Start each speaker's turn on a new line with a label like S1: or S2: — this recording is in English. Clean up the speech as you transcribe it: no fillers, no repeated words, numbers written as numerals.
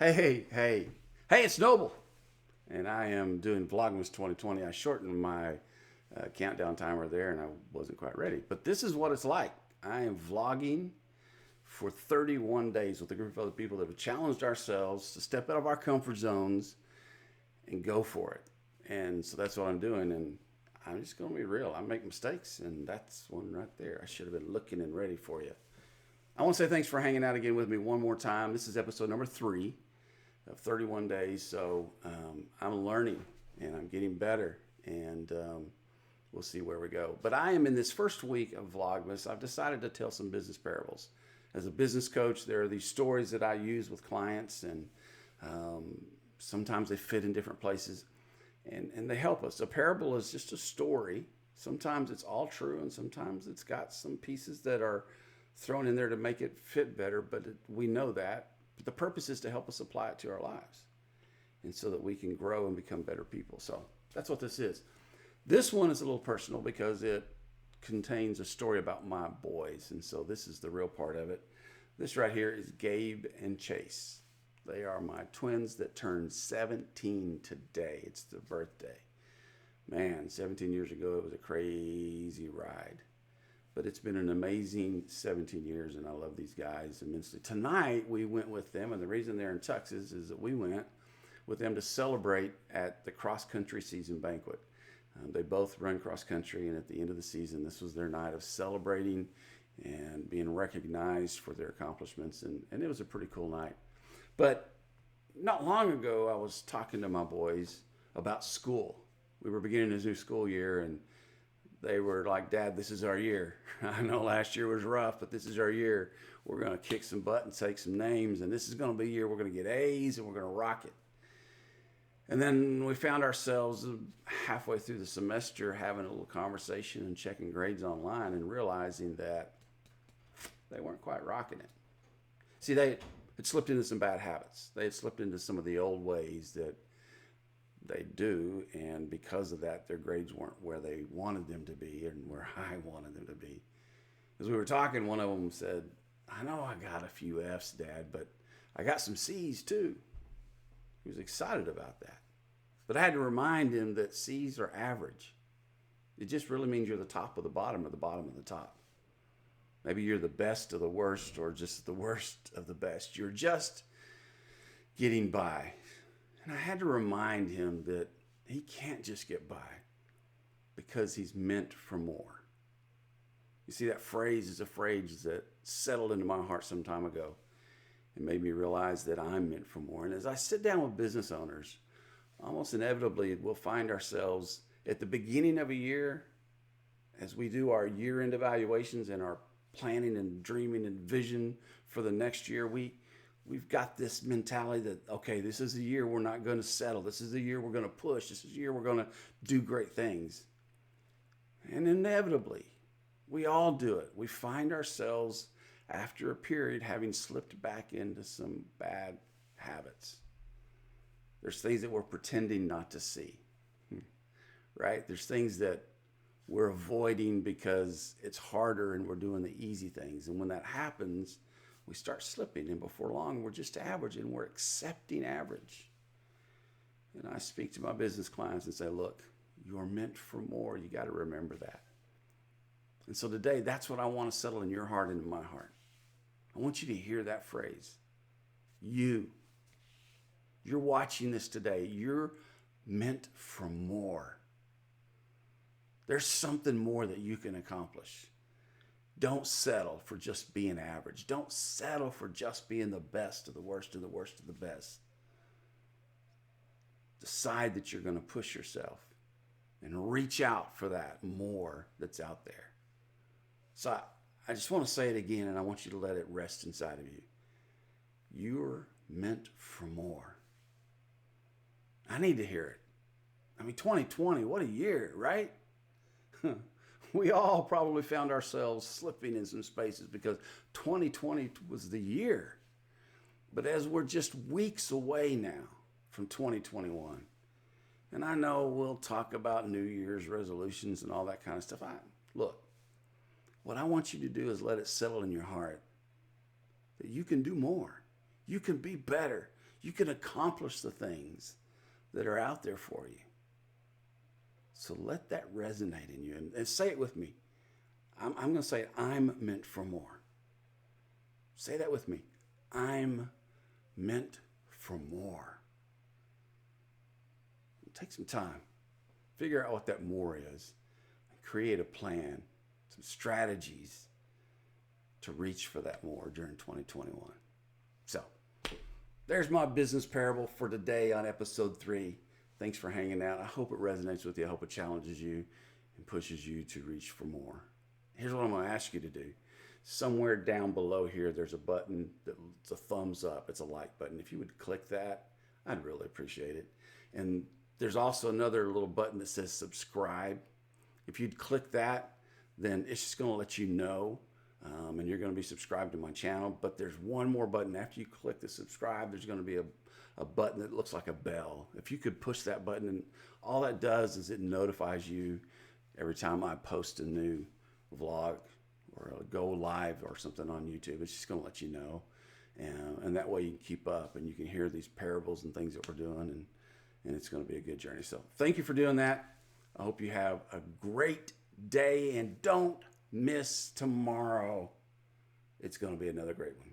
S1: Hey, it's Noble. And I am doing Vlogmas 2020. I shortened my countdown timer there and I wasn't quite ready. But this is what it's like. I am vlogging for 31 days with a group of other people that have challenged ourselves to step out of our comfort zones and go for it. And so that's what I'm doing. And I'm just going to be real. I make mistakes, and that's one right there. I should have been looking and ready for you. I want to say thanks for hanging out again with me one more time. This is episode number 3 of 31 days. So I'm learning and I'm getting better, and we'll see where we go. But I am in this first week of Vlogmas. I've decided to tell some business parables. As a business coach, there are these stories that I use with clients, and sometimes they fit in different places and they help us. A parable is just a story. Sometimes it's all true, and sometimes it's got some pieces that are thrown in there to make it fit better, but we know that. But the purpose is to help us apply it to our lives, and so that we can grow and become better people. So that's what this is. This one is a little personal because it contains a story about my boys, and so this is the real part of it. This right here is Gabe and Chase. They are my twins that turned 17 today. It's their birthday. Man, 17 years ago, it was a crazy ride. But it's been an amazing 17 years, and I love these guys immensely. Tonight, we went with them, and the reason they're in Texas is that we went with them to celebrate at the cross-country season banquet. They both run cross-country, and at the end of the season, this was their night of celebrating and being recognized for their accomplishments, and it was a pretty cool night. But not long ago, I was talking to my boys about school. We were beginning a new school year, and they were like, "Dad, this is our year. I know last year was rough, but this is our year. We're going to kick some butt and take some names, and this is going to be a year we're going to get A's, and we're going to rock it." And then we found ourselves halfway through the semester having a little conversation and checking grades online and realizing that they weren't quite rocking it. See, they had slipped into some bad habits. They had slipped into some of the old ways that they do, and because of that, their grades weren't where they wanted them to be and where I wanted them to be. As we were talking, one of them said, "I know I got a few F's, Dad, but I got some C's too." He was excited about that. But I had to remind him that C's are average. It just really means you're the top of the bottom or the bottom of the top. Maybe you're the best of the worst, or just the worst of the best. You're just getting by. And I had to remind him that he can't just get by because he's meant for more. You see, that phrase is a phrase that settled into my heart some time ago and made me realize that I'm meant for more. And as I sit down with business owners, almost inevitably we'll find ourselves at the beginning of a year, as we do our year-end evaluations and our planning and dreaming and vision for the next year, we've got this mentality that, okay, this is the year we're not going to settle. This is the year we're going to push. This is the year we're going to do great things. And inevitably, we all do it. We find ourselves after a period having slipped back into some bad habits. There's things that we're pretending not to see, right? There's things that we're avoiding because it's harder and we're doing the easy things. And when that happens, we start slipping, and before long, we're just average, and we're accepting average. And I speak to my business clients and say, look, you're meant for more. You got to remember that. And so today, that's what I want to settle in your heart and in my heart. I want you to hear that phrase. You're watching this today. You're meant for more. There's something more that you can accomplish. Don't settle for just being average. Don't settle for just being the best of the worst of the worst of the best. Decide that you're going to push yourself and reach out for that more that's out there. So I just want to say it again, and I want you to let it rest inside of you. You're meant for more. I need to hear it. I mean, 2020, what a year, right? We all probably found ourselves slipping in some spaces because 2020 was the year. But as we're just weeks away now from 2021, and I know we'll talk about New Year's resolutions and all that kind of stuff. Look, what I want you to do is let it settle in your heart that you can do more. You can be better. You can accomplish the things that are out there for you. So let that resonate in you. And say it with me. I'm going to say, I'm meant for more. Say that with me. I'm meant for more. Take some time. Figure out what that more is. And create a plan, some strategies to reach for that more during 2021. So, there's my business parable for today on episode 3. Thanks for hanging out. I hope it resonates with you. I hope it challenges you and pushes you to reach for more. Here's what I'm going to ask you to do. Somewhere down below here, there's a button that's a thumbs up. It's a like button. If you would click that, I'd really appreciate it. And there's also another little button that says subscribe. If you'd click that, then it's just going to let you know, and you're going to be subscribed to my channel. But there's one more button. After you click the subscribe, there's going to be a button that looks like a bell. If you could push that button, and all that does is it notifies you every time I post a new vlog or go live or something on YouTube. It's just going to let you know. And that way you can keep up and you can hear these parables and things that we're doing, and it's going to be a good journey. So thank you for doing that. I hope you have a great day, and don't miss tomorrow. It's going to be another great one.